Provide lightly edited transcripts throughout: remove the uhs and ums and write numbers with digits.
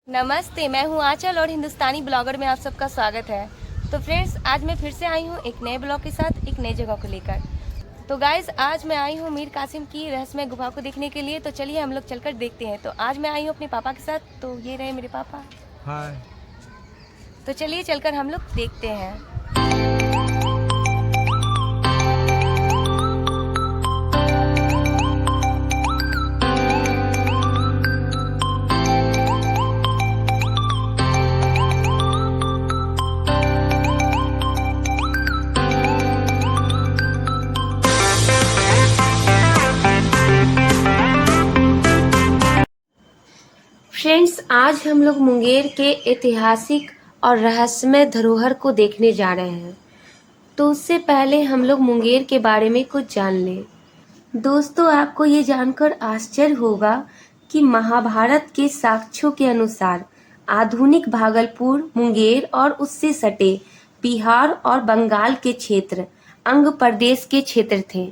नमस्ते, मैं हूँ आंचल और हिंदुस्तानी ब्लॉगर में आप सबका स्वागत है। तो फ्रेंड्स, आज मैं फिर से आई हूँ एक नए ब्लॉग के साथ, एक नई जगह को लेकर। तो गाइज़, आज मैं आई हूँ मीर कासिम की रहस्यमय गुफा को देखने के लिए। तो चलिए हम लोग चलकर देखते हैं। तो आज मैं आई हूँ अपने पापा के साथ, तो ये रहे मेरे पापा। हाय। तो चलिए चलकर हम लोग देखते हैं। फ्रेंड्स, आज हम लोग मुंगेर के ऐतिहासिक और रहस्यमय धरोहर को देखने जा रहे हैं। तो उससे पहले हम लोग मुंगेर के बारे में कुछ जान लें। दोस्तों, आपको ये जानकर आश्चर्य होगा कि महाभारत के साक्ष्यों के अनुसार आधुनिक भागलपुर, मुंगेर और उससे सटे बिहार और बंगाल के क्षेत्र अंग प्रदेश के क्षेत्र थे।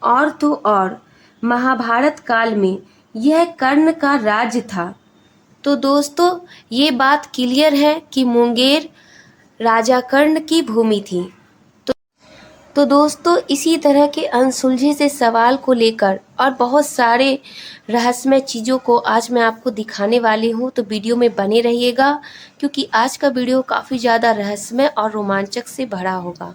और तो और महाभारत काल में यह कर्ण का राज्य था। तो दोस्तों, ये बात क्लियर है कि मुंगेर राजा कर्ण की भूमि थी। तो दोस्तों, इसी तरह के अनसुलझे से सवाल को लेकर और बहुत सारे रहस्यमय चीज़ों को आज मैं आपको दिखाने वाली हूँ। तो वीडियो में बने रहिएगा, क्योंकि आज का वीडियो काफ़ी ज़्यादा रहस्यमय और रोमांचक से भरा होगा।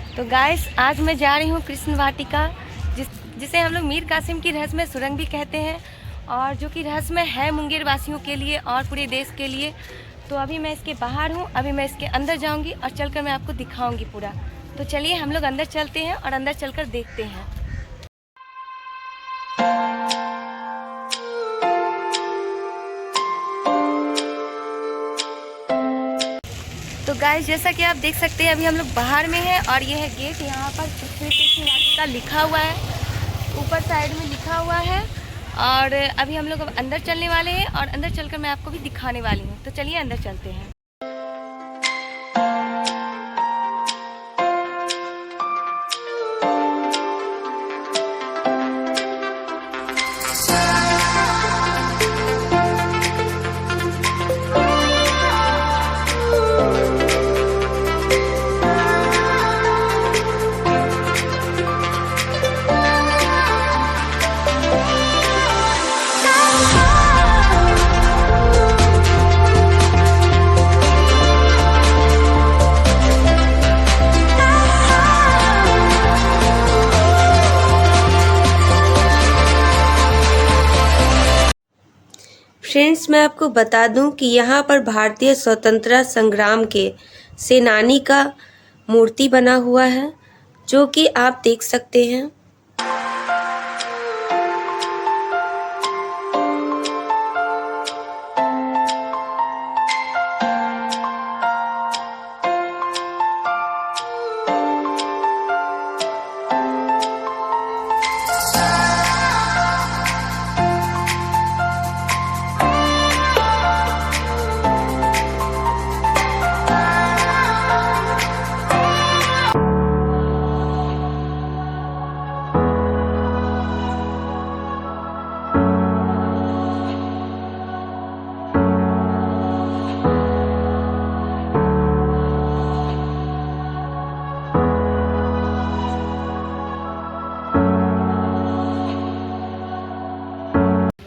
तो गाइस, आज मैं जा रही हूँ कृष्ण वाटिका, जिसे हम लोग मीर कासिम की रहस्यमय सुरंग भी कहते हैं, और जो कि रहस्यमय है मुंगेर वासियों के लिए और पूरे देश के लिए। तो अभी मैं इसके बाहर हूँ, अभी मैं इसके अंदर जाऊँगी और चलकर मैं आपको दिखाऊँगी पूरा। तो चलिए हम लोग अंदर चलते हैं और अंदर चलकर देखते हैं। तो गाइस, जैसा कि आप देख सकते हैं, अभी हम लोग बाहर में हैं और ये है गेट। यहाँ पर कृष्ण वाटिका लिखा हुआ है, ऊपर साइड में लिखा हुआ है। और अभी हम लोग अंदर चलने वाले हैं और अंदर चलकर मैं आपको भी दिखाने वाली हूँ। तो चलिए अंदर चलते हैं। फ्रेंड्स, मैं आपको बता दूं कि यहाँ पर भारतीय स्वतंत्रता संग्राम के सेनानी का मूर्ति बना हुआ है, जो कि आप देख सकते हैं।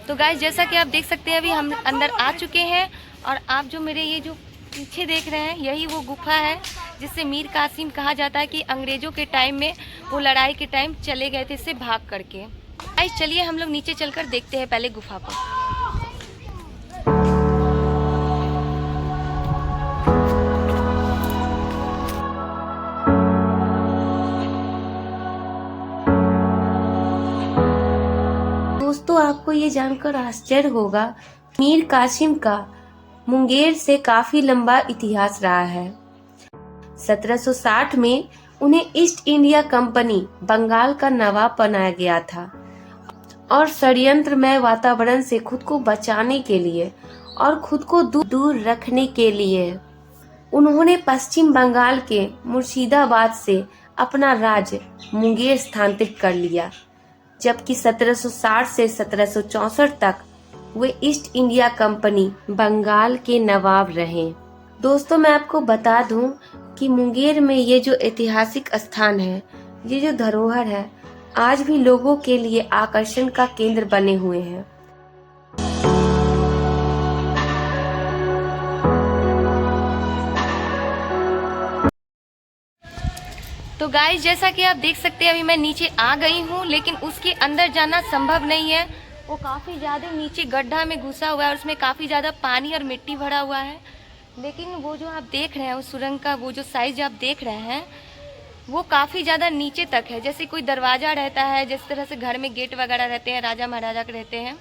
तो गाइस, जैसा कि आप देख सकते हैं, अभी हम अंदर आ चुके हैं। और आप जो मेरे ये जो पीछे देख रहे हैं, यही वो गुफा है जिससे मीर कासिम कहा जाता है कि अंग्रेज़ों के टाइम में वो लड़ाई के टाइम चले गए थे इससे भाग करके। गाइस, चलिए हम लोग नीचे चलकर देखते हैं पहले गुफा को। दोस्तों आपको ये जानकर आश्चर्य होगा, मीर कासिम का मुंगेर से काफी लंबा इतिहास रहा है। 1760 में उन्हें ईस्ट इंडिया कंपनी बंगाल का नवाब बनाया गया था और षड्यंत्रमय वातावरण से खुद को बचाने के लिए और खुद को दूर रखने के लिए उन्होंने पश्चिम बंगाल के मुर्शिदाबाद से अपना राज्य मुंगेर स्थानांतरित कर लिया, जबकि 1760 से 1764 तक वे ईस्ट इंडिया कंपनी बंगाल के नवाब रहे। दोस्तों मैं आपको बता दूं कि मुंगेर में ये जो ऐतिहासिक स्थान है, ये जो धरोहर है, आज भी लोगों के लिए आकर्षण का केंद्र बने हुए हैं। तो गाइस जैसा कि आप देख सकते हैं अभी मैं नीचे आ गई हूँ, लेकिन उसके अंदर जाना संभव नहीं है। वो काफ़ी ज़्यादा नीचे गड्ढा में घुसा हुआ है और उसमें काफ़ी ज़्यादा पानी और मिट्टी भरा हुआ है। लेकिन वो जो आप देख रहे हैं उस सुरंग का वो जो साइज आप देख रहे हैं वो काफ़ी ज़्यादा नीचे तक है। जैसे कोई दरवाज़ा रहता है, जिस तरह से घर में गेट वगैरह रहते हैं, राजा महाराजा के रहते हैं,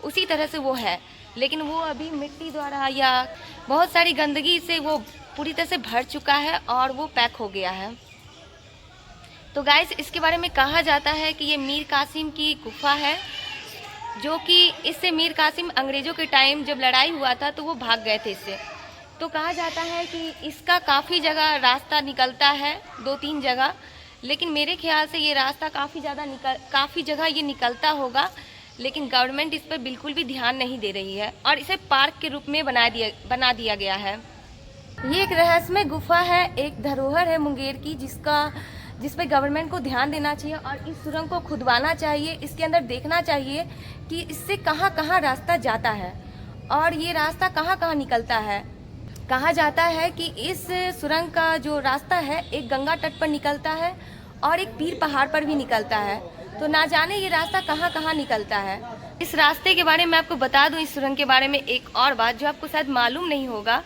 उसी तरह से वो है। लेकिन वो अभी मिट्टी द्वारा या बहुत सारी गंदगी से वो पूरी तरह से भर चुका है और वो पैक हो गया है। तो गाइस इसके बारे में कहा जाता है कि ये मीर कासिम की गुफा है, जो कि इससे मीर कासिम अंग्रेज़ों के टाइम जब लड़ाई हुआ था तो वो भाग गए थे इससे। तो कहा जाता है कि इसका काफ़ी जगह रास्ता निकलता है, 2-3 जगह, लेकिन मेरे ख्याल से ये रास्ता काफ़ी जगह ये निकलता होगा, लेकिन गवर्नमेंट इस पर बिल्कुल भी ध्यान नहीं दे रही है और इसे पार्क के रूप में बना दिया गया है। ये एक रहस्यमय गुफा है, एक धरोहर है मुंगेर की, जिस पे गवर्नमेंट को ध्यान देना चाहिए और इस सुरंग को खुदवाना चाहिए। इसके अंदर देखना चाहिए कि इससे कहाँ कहाँ रास्ता जाता है और ये रास्ता कहाँ कहाँ निकलता है। कहा जाता है कि इस सुरंग का जो रास्ता है एक गंगा तट पर निकलता है और एक पीर पहाड़ पर भी निकलता है। तो ना जाने ये रास्ता कहाँ कहाँ निकलता है। इस रास्ते के बारे में आपको बता दूं, इस सुरंग के बारे में एक और बात जो आपको शायद मालूम नहीं होगा।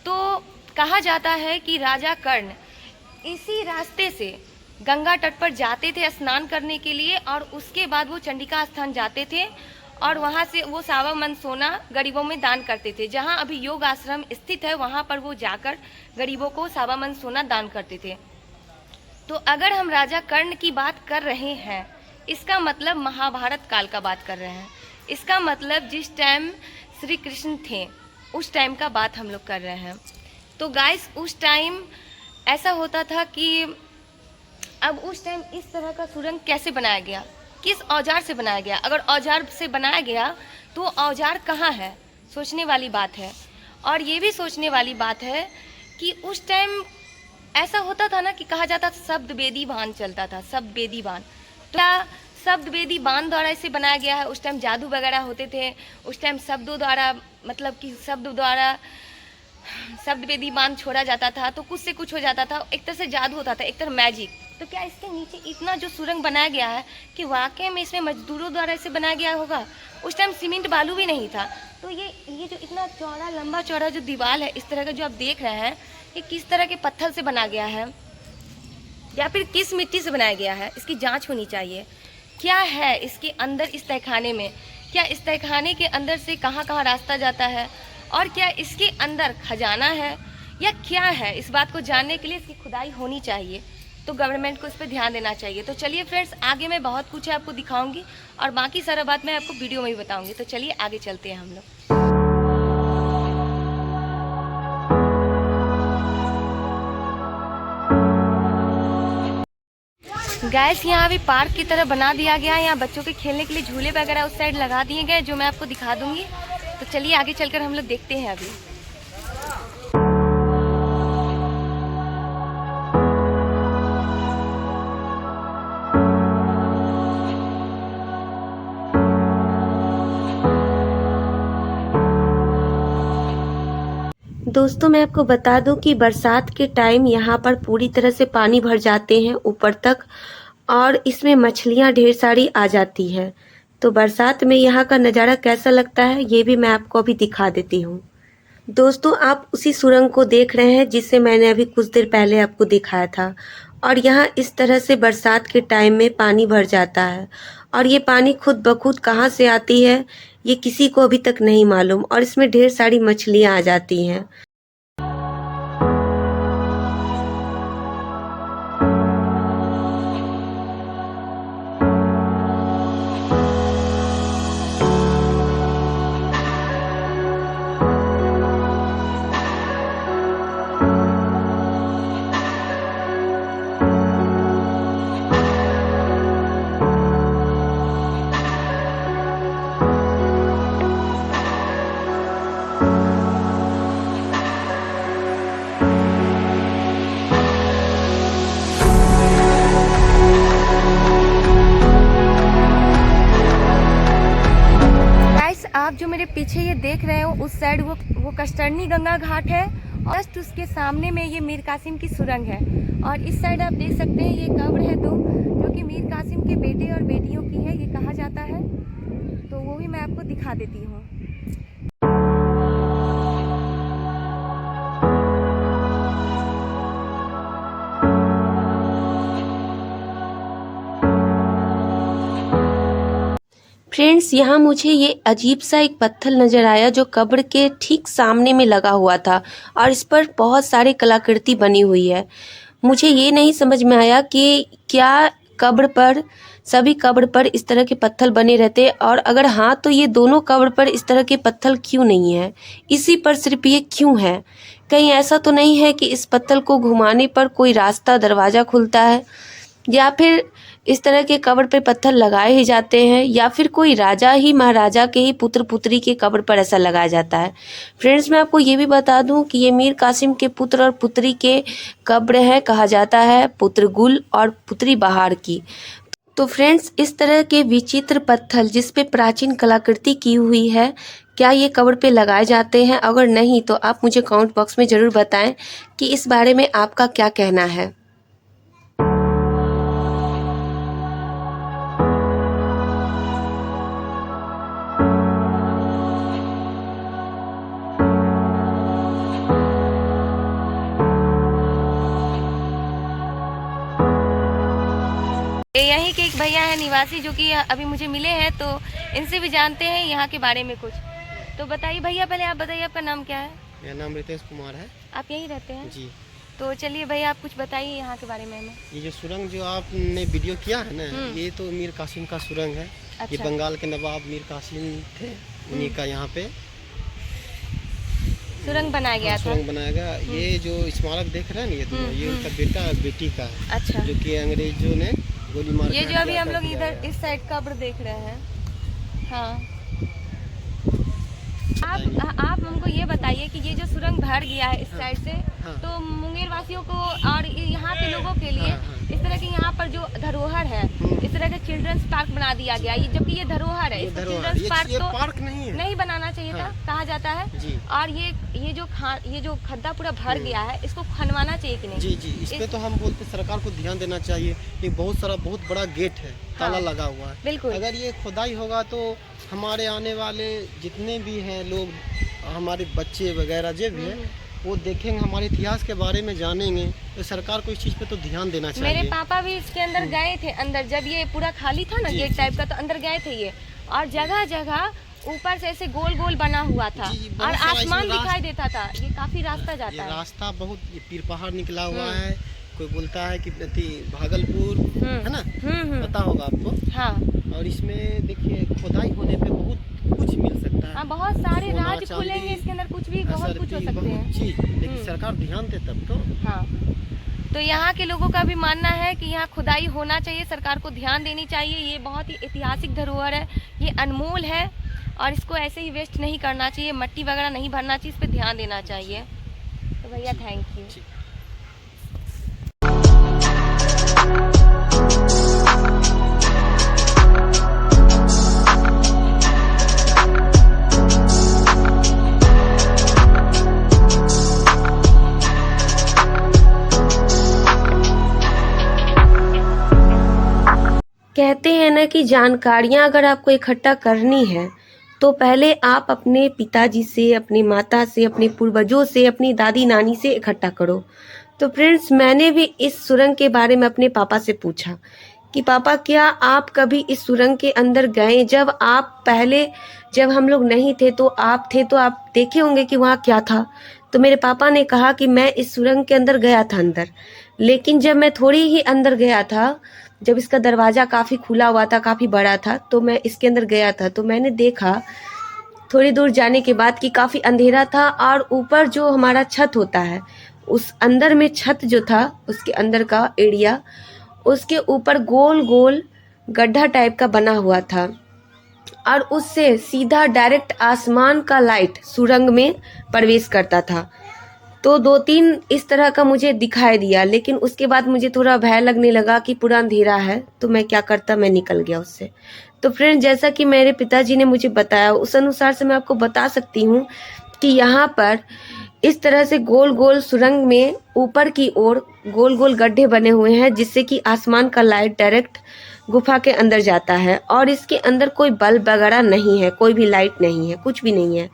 तो कहा जाता है कि राजा कर्ण इसी रास्ते से गंगा तट पर जाते थे स्नान करने के लिए और उसके बाद वो चंडिका स्थान जाते थे और वहाँ से वो सावा मन सोना गरीबों में दान करते थे। जहाँ अभी योग आश्रम स्थित है वहाँ पर वो जाकर गरीबों को सावा मन सोना दान करते थे। तो अगर हम राजा कर्ण की बात कर रहे हैं, इसका मतलब महाभारत काल का बात कर रहे हैं। इसका मतलब जिस टाइम श्री कृष्ण थे उस टाइम का बात हम लोग कर रहे हैं। तो गाइस उस टाइम ऐसा होता था कि अब उस टाइम इस तरह का सुरंग कैसे बनाया गया, किस औजार से बनाया गया। अगर औजार से बनाया गया तो औजार कहाँ है, सोचने वाली बात है। और ये भी सोचने वाली बात है कि उस टाइम ऐसा होता था ना कि कहा जाता था शब्द वेदी बांध चलता था, शब्द वेदी बांध। तो शब्द वेदी बांध द्वारा इसे बनाया गया है। उस टाइम जादू वगैरह होते थे, उस टाइम शब्दों द्वारा मतलब कि शब्द द्वारा शब्द वेदी बांध छोड़ा जाता था तो कुछ से कुछ हो जाता था। एक तरह से जादू होता था, एक तरह मैजिक। तो क्या इसके नीचे इतना जो सुरंग बनाया गया है कि वाकई में इसमें मजदूरों द्वारा इसे बनाया गया होगा। उस टाइम सीमेंट बालू भी नहीं था। तो ये जो इतना चौड़ा लंबा चौड़ा जो दीवार है इस तरह का जो आप देख रहे हैं, ये किस तरह के पत्थर से बना गया है या फिर किस मिट्टी से बनाया गया है, इसकी जाँच होनी चाहिए। क्या है इसके अंदर इस तहखाने में, क्या इस तहखाने के अंदर से कहाँ कहाँ रास्ता जाता है और क्या इसके अंदर खजाना है या क्या है, इस बात को जानने के लिए इसकी खुदाई होनी चाहिए। तो गवर्नमेंट को इस पर ध्यान देना चाहिए। तो चलिए फ्रेंड्स, आगे मैं बहुत कुछ है आपको दिखाऊंगी और बाकी सारा बात मैं आपको वीडियो में ही बताऊंगी। तो चलिए आगे चलते हैं हम लोग। गैस यहाँ अभी पार्क की तरह बना दिया गया है। यहाँ बच्चों के खेलने के लिए झूले वगैरह उस साइड लगा दिए गए जो मैं आपको दिखा दूंगी। तो चलिए आगे चलकर हम लोग देखते हैं अभी। दोस्तों मैं आपको बता दूं कि बरसात के टाइम यहाँ पर पूरी तरह से पानी भर जाते हैं ऊपर तक और इसमें मछलियाँ ढेर सारी आ जाती है। तो बरसात में यहाँ का नज़ारा कैसा लगता है ये भी मैं आपको अभी दिखा देती हूँ। दोस्तों आप उसी सुरंग को देख रहे हैं जिसे मैंने अभी कुछ देर पहले आपको दिखाया था और यहाँ इस तरह से बरसात के टाइम में पानी भर जाता है और ये पानी खुद ब खुद कहाँ से आती है ये किसी को अभी तक नहीं मालूम और इसमें ढेर सारी मछलियाँ आ जाती हैं। आप जो मेरे पीछे ये देख रहे हो उस साइड वो कष्टर्नी गंगा घाट है और जस्ट उसके सामने में ये मीर कासिम की सुरंग है और इस साइड आप देख सकते हैं ये कब्र है दो जो कि मीर कासिम के बेटे और बेटियों की है ये कहा जाता है, तो वो भी मैं आपको दिखा देती हूँ। फ्रेंड्स, यहाँ मुझे ये अजीब सा एक पत्थर नज़र आया जो कब्र के ठीक सामने में लगा हुआ था और इस पर बहुत सारी कलाकृति बनी हुई है। मुझे ये नहीं समझ में आया कि क्या सभी कब्र पर इस तरह के पत्थर बने रहते और अगर हाँ तो ये दोनों कब्र पर इस तरह के पत्थर क्यों नहीं है, इसी पर सिर्फ ये क्यों है। कहीं ऐसा तो नहीं है कि इस पत्थर को घुमाने पर कोई रास्ता दरवाज़ा खुलता है या फिर इस तरह के कब्र पे पत्थर लगाए ही जाते हैं या फिर कोई राजा ही महाराजा के ही पुत्र पुत्री के कब्र पर ऐसा लगाया जाता है। फ्रेंड्स, मैं आपको ये भी बता दूं कि ये मीर कासिम के पुत्र और पुत्री के कब्र है, कहा जाता है पुत्र गुल और पुत्री बहार की। तो फ्रेंड्स, इस तरह के विचित्र पत्थर जिस पे प्राचीन कलाकृति की हुई है, क्या ये कब्र पे लगाए जाते हैं? अगर नहीं तो आप मुझे कमेंट बॉक्स में ज़रूर बताएं कि इस बारे में आपका क्या कहना है। यहीं के एक भैया है निवासी जो कि अभी मुझे मिले हैं, तो इनसे भी जानते हैं यहाँ के बारे में कुछ। तो बताइए भैया, पहले आप बताइए आपका नाम क्या है? मेरा नाम रितेश कुमार है। आप यहीं रहते हैं जी। तो चलिए भैया आप कुछ बताइए यहाँ के बारे में हमें। ये जो सुरंग जो आपने वीडियो किया है ना, ये तो मीर कासिम का सुरंग है। अच्छा। ये बंगाल के नवाब मीर कासिम थे, उन्हीं का यहाँ पे सुरंग बनाया गया था। सुरंग बनाया गया। ये जो स्मारक देख रहे हैं ना, ये उनका बेटा बेटी का है। अच्छा। जो कि अंग्रेजों ने गोली मार ये जो अभी हम लोग इधर इस साइड कब्र देख रहे हैं। हाँ, आप हमको ये बताइए कि ये जो सुरंग भर गया है इस साइड से, तो मुंगेर वासियों को और यहाँ के लोगों के लिए इस तरह के यहाँ पर जो धरोहर है, इस तरह का चिल्ड्रंस पार्क बना दिया गया, ये जबकि ये धरोहर है, इसको चिल्ड्रंस पार्क तो नहीं बनाना चाहिए था, कहा जाता है। और ये जो खड्डा पूरा भर गया है, इसको खनवाना चाहिए कि नहीं? जी जी, इस पे तो हम बोलते सरकार को ध्यान देना चाहिए। ये बहुत बड़ा गेट है, ताला लगा हुआ है। बिल्कुल। अगर ये खुदाई होगा तो हमारे आने वाले जितने भी हैं लोग, हमारे बच्चे वगैरह जो भी है, वो देखेंगे, हमारे इतिहास के बारे में जानेंगे। तो सरकार को इस चीज़ पे तो ध्यान देना चाहिए। मेरे पापा भी इसके अंदर गए थे, अंदर जब ये पूरा खाली था ना गेट टाइप का, तो अंदर गए थे ये, और जगह जगह ऊपर से ऐसे गोल गोल बना हुआ था और आसमान दिखाई देता था। ये काफी रास्ता जाता है। रास्ता बहुत, ये पीर पहाड़ निकला हुआ है। कोई बोलता है कि भागलपुर है ना, पता होगा आपको। हाँ। और इसमें देखिए खुदाई होने पे बहुत कुछ मिल सकता है। हाँ, बहुत सारे राज खुलेंगे इसके अंदर, कुछ भी बहुत कुछ हो सकते हैं चीज, लेकिन सरकार ध्यान दे तब तो। हाँ, तो यहाँ के लोगों का भी मानना है कि यहाँ खुदाई होना चाहिए, सरकार को ध्यान देनी चाहिए। ये बहुत ही ऐतिहासिक धरोहर है, ये अनमोल है और इसको ऐसे ही वेस्ट नहीं करना चाहिए, मट्टी वगैरह नहीं भरना चाहिए, इस पर ध्यान देना चाहिए। तो भैया थैंक यू। कहते हैं ना कि जानकारियाँ अगर आपको इकट्ठा करनी है तो पहले आप अपने पिताजी से, अपनी माता से, अपने पूर्वजों से, अपनी दादी नानी से इकट्ठा करो। तो फ्रेंड्स मैंने भी इस सुरंग के बारे में अपने पापा से पूछा कि पापा क्या आप कभी इस सुरंग के अंदर गए? जब हम लोग नहीं थे तो आप थे तो आप देखे होंगे कि वहाँ क्या था। तो मेरे पापा ने कहा कि मैं इस सुरंग के अंदर गया था अंदर, लेकिन जब मैं थोड़ी ही अंदर गया था, जब इसका दरवाज़ा काफ़ी खुला हुआ था, काफ़ी बड़ा था, तो मैं इसके अंदर गया था तो मैंने देखा थोड़ी दूर जाने के बाद कि काफ़ी अंधेरा था और ऊपर जो हमारा छत होता है उस अंदर में छत जो था उसके अंदर का एरिया, उसके ऊपर गोल गोल गड्ढा टाइप का बना हुआ था और उससे सीधा डायरेक्ट आसमान का लाइट सुरंग में प्रवेश करता था। तो 2-3 इस तरह का मुझे दिखाई दिया, लेकिन उसके बाद मुझे थोड़ा भय लगने लगा कि पूरा अंधेरा है, तो मैं क्या करता, मैं निकल गया उससे। तो फ्रेंड जैसा कि मेरे पिताजी ने मुझे बताया उस अनुसार से मैं आपको बता सकती हूँ कि यहाँ पर इस तरह से गोल गोल सुरंग में ऊपर की ओर गोल गोल गड्ढे बने हुए हैं, जिससे कि आसमान का लाइट डायरेक्ट गुफा के अंदर जाता है और इसके अंदर कोई बल्ब वगैरह नहीं है, कोई भी लाइट नहीं है, कुछ भी नहीं है।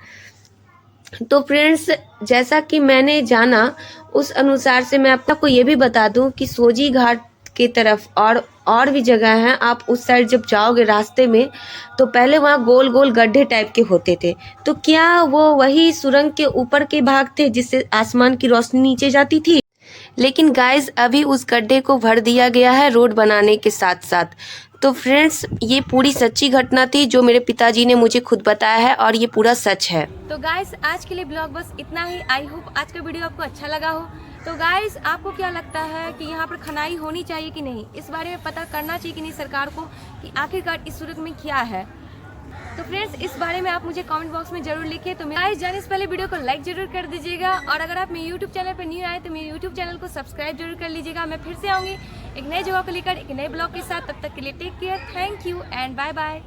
तो फ्रेंड्स जैसा कि मैंने जाना उस अनुसार से मैं आपको ये भी बता दूं कि सोजी घाट की तरफ और भी जगह हैं, आप उस साइड जब जाओगे रास्ते में तो पहले वहाँ गोल गोल गड्ढे टाइप के होते थे। तो क्या वो वही सुरंग के ऊपर के भाग थे जिससे आसमान की रोशनी नीचे जाती थी? लेकिन गाइस अभी उस गड्ढे को भर दिया गया है रोड बनाने के साथ साथ। तो फ्रेंड्स ये पूरी सच्ची घटना थी जो मेरे पिताजी ने मुझे खुद बताया है और ये पूरा सच है। तो गाइस आज के लिए ब्लॉग बस इतना ही। आई होप आज का वीडियो आपको अच्छा लगा हो। तो गाइस आपको क्या लगता है कि यहाँ पर खनाई होनी चाहिए कि नहीं, इस बारे में पता करना चाहिए कि नहीं सरकार को कि आखिरकार इस सुरंग में क्या है? तो फ्रेंड्स इस बारे में आप मुझे कमेंट बॉक्स में जरूर लिखिए। तो गाइस जाने से पहले वीडियो को लाइक जरूर कर दीजिएगा और अगर आप मेरे यूट्यूब चैनल पर न्यू आए तो मेरे यूट्यूब चैनल को सब्सक्राइब जरूर कर लीजिएगा। मैं फिर से आऊँगी एक नए जगह को लेकर एक नए ब्लॉग के साथ। तब तक के लिए take care, thank you and bye bye.